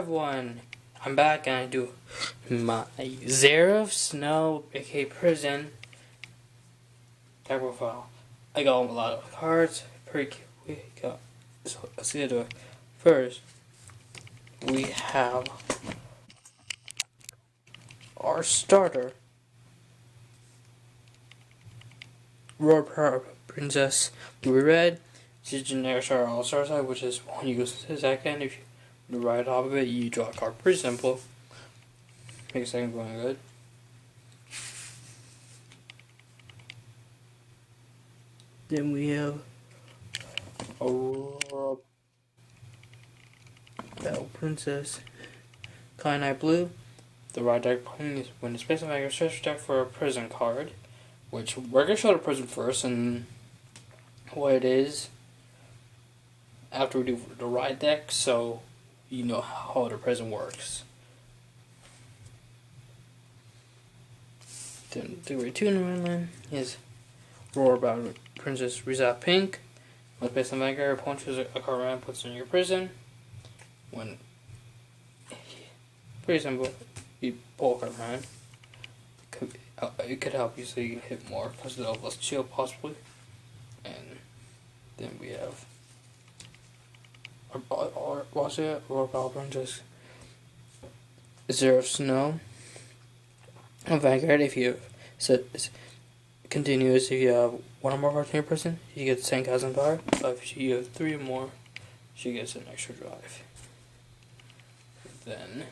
everyone, I'm back and I do my Seraph Snow, aka Prison, deck profile. I got a lot of cards, pretty cute. So let's get to it. First, we have our starter, Aurora Battle Princess, blue red. She's generic starter all-star side, which is one you use the second. If you right top of it, you draw a card. Pretty simple. Make a second going good. Then we have Aurora Battle Princess, Kyanite Blue. The right deck playing is when it's based on your search deck for a prison card, which we're gonna show the prison first and what it is after we do the right deck, so you know how the prison works. Then the way 2 in the red line is Aurora Battle Princess Reset Pink. When based on vanguard, opponent chooses a card random, puts it in your prison. When pretty simple, you pull a card random. It could help you so you can hit more because of the less shield possibly. And then we have Aurora Battle Princess Seraph Snow. On vanguard, if you continuous, if you have one or more cards in your person, you get 10,000 power. But if you have 3 or more, she gets an extra drive. Then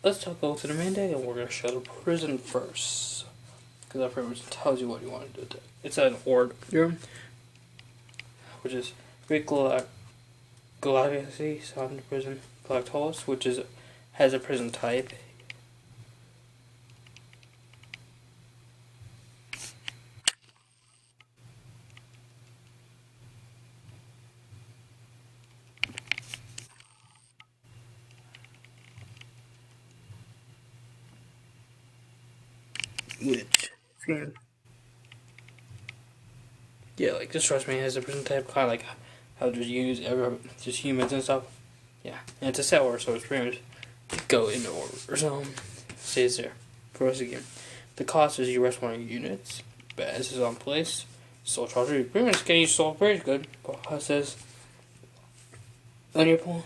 let's go to the main deck, and we're gonna show the prison first, because that pretty much tells you what you want to do. It's an order, which is Great Galaxy, Sound Prison, Galactus, which has a prison type. Which seems, yeah, like this trust me has a prison type, kind of like how to use just humans and stuff. Yeah, and it's a set order, so it's pretty much go into order. So stays there for us again. The cost is you rest 1 of your units. Baz is on place. Soul Charger, you pretty much can use Soul pretty good. But it says on your pool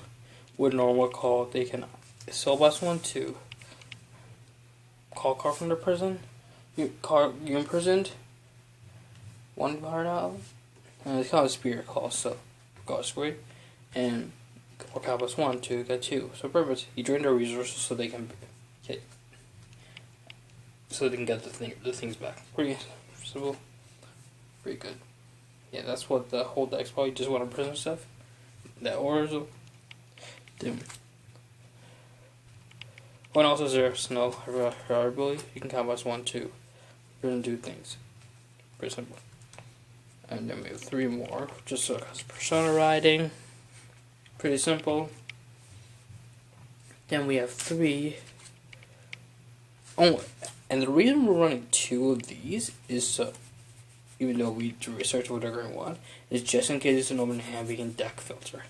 with normal call, they can Soul Blast 1, 2. Call card from the prison. You imprisoned 1 card out, and it's called a spirit call, so got a square, and or card plus 1 to get 2. So pretty much you drain their resources so they can get the things back. Pretty simple, pretty good. Yeah, that's what the whole deck's about. You just want to prison stuff. That orders them. When also Seraph Snow, her ability, you can combo 1, 2. Prison do things. Pretty simple. And then we have 3 more, just so because persona riding. Pretty simple. Then we have 3. Oh, and the reason we're running 2 of these is so, even though we do research whatever we want, is just in case it's an open hand, we can deck filter.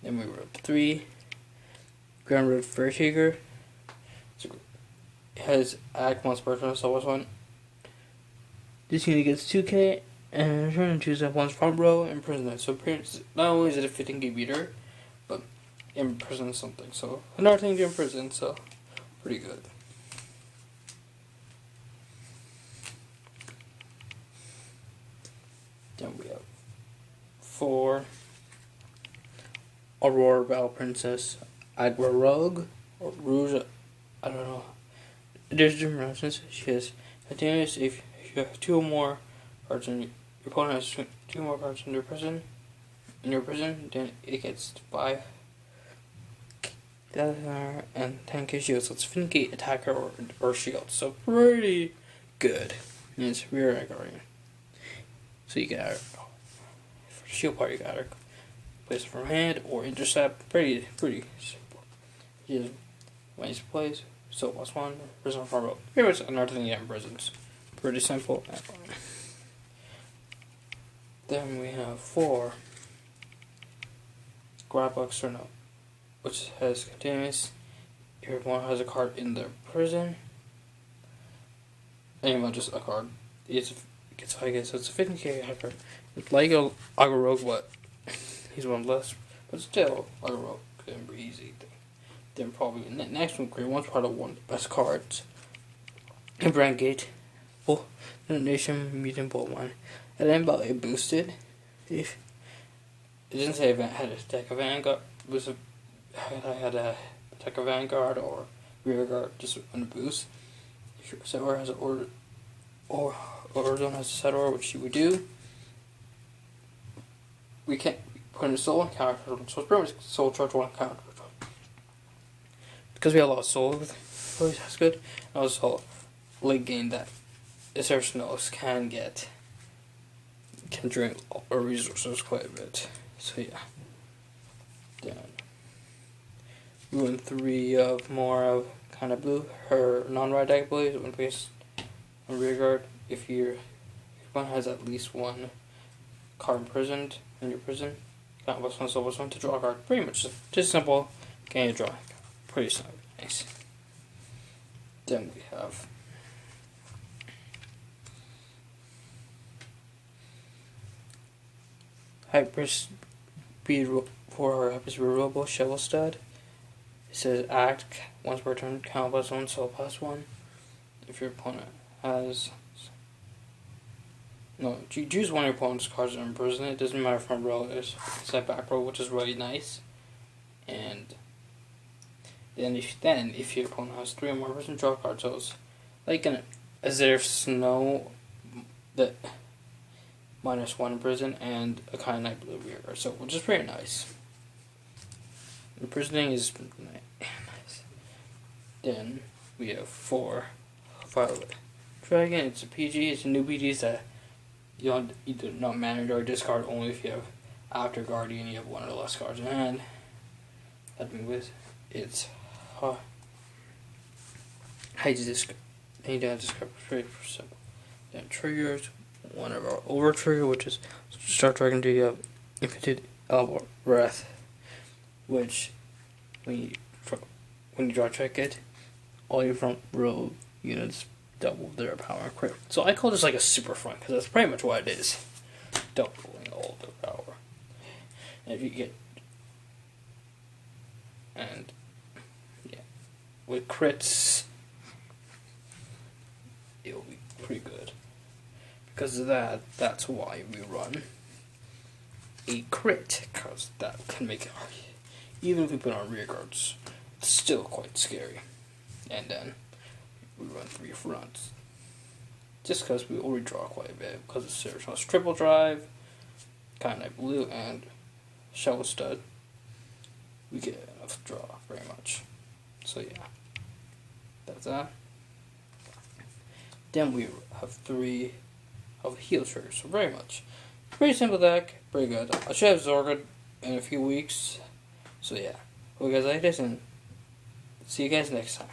Then we wrote 3. Ground Road Vertiger. It has Act 1 Spectrum, so what's 1? This unit gets 2k and turn and choose up 1's front row and prison it. So not only is it a 15k beater, but imprison something. So another thing to imprison, so pretty good. Then we have 4 Aurora Battle Princess, Agua Rogue, or Rouge, I don't know. There's different options. She has continuous if you have 2 or more cards in your opponent has 2 more cards in your prison, then it gets 5 and 10k shield, so it's 15k attacker or shield. So pretty good. And it's rear guardian. So you got for the shield part, you got her place it from hand or intercept. Pretty simple. Just when it's placed. So plus 1, prison from row. Pretty much another thing you have in prisons. Pretty simple. Then we have 4 Grapbox or no, which has continuous. If your opponent has a card in their prison, anyone just a card. It gets 5K, so it's a 15K hyper. It's like a Rogue, but he's one less, but still a Rogue can be easy. Then probably next one, Green One's probably one of the best cards. In Brand Gate, Bull, Nation, Mutant Bull one, and then about it boosted. If it didn't say event had a deck of Vanguard, I had a deck of Vanguard or Rear Guard just on a boost. If your set order has an order, or zone has a set order, which you would do, we can't put in a soul and counter, so it's pretty much soul charge one counter. Because we have a lot of soul, that's good. Also, late game that Seraph Snow can drain our resources quite a bit. So yeah. Then we went 3 of more of kind of blue. Her non-red deck blue is one place on rear guard. If your one has at least one card imprisoned in your prison, count +1 soul +1 to draw a card. Pretty much just simple. Can you draw? Pretty simple. Nice. Then we have Hyperspeed for our Hyperspeed Robo Shovel Stud. It says act once per turn, count +1, soul +1. If your opponent has choose one of your opponent's cards in prison. It doesn't matter front row, it's set back row, which is really nice. And then if your opponent has 3 or more prison, draw a card. So it's like a Seraph Snow that -1 in prison and a kind of night blue rear guard, so which is pretty nice. Imprisoning is nice. Then we have 4 Violet Dragon. It's a PG. It's a new PG that you do not manage or discard only if you have after Guardian you have 1 or less cards in hand. That means with it's I just discard pretty simple. Then triggers. One of our over trigger, which is start dragon to you Infinite Elbow Breath, which when you draw check it, all your front row units double their power and crit. So I call this like a super front because that's pretty much what it is, doubling all their power. And if you get with crits, it'll be pretty good. Because of that, that's why we run a crit, because that can make it hard. Even if we put on rear guards, it's still quite scary. And then we run 3 fronts. Just because we already draw quite a bit, because it's Seraph triple drive, kind of blue, and shovel stud. We get enough draw, very much. So yeah, that's that. Then we have 3 of heal triggers, so very much. Pretty simple deck, pretty good. I should have Zorgad in a few weeks. So yeah, hope you guys like this, and see you guys next time.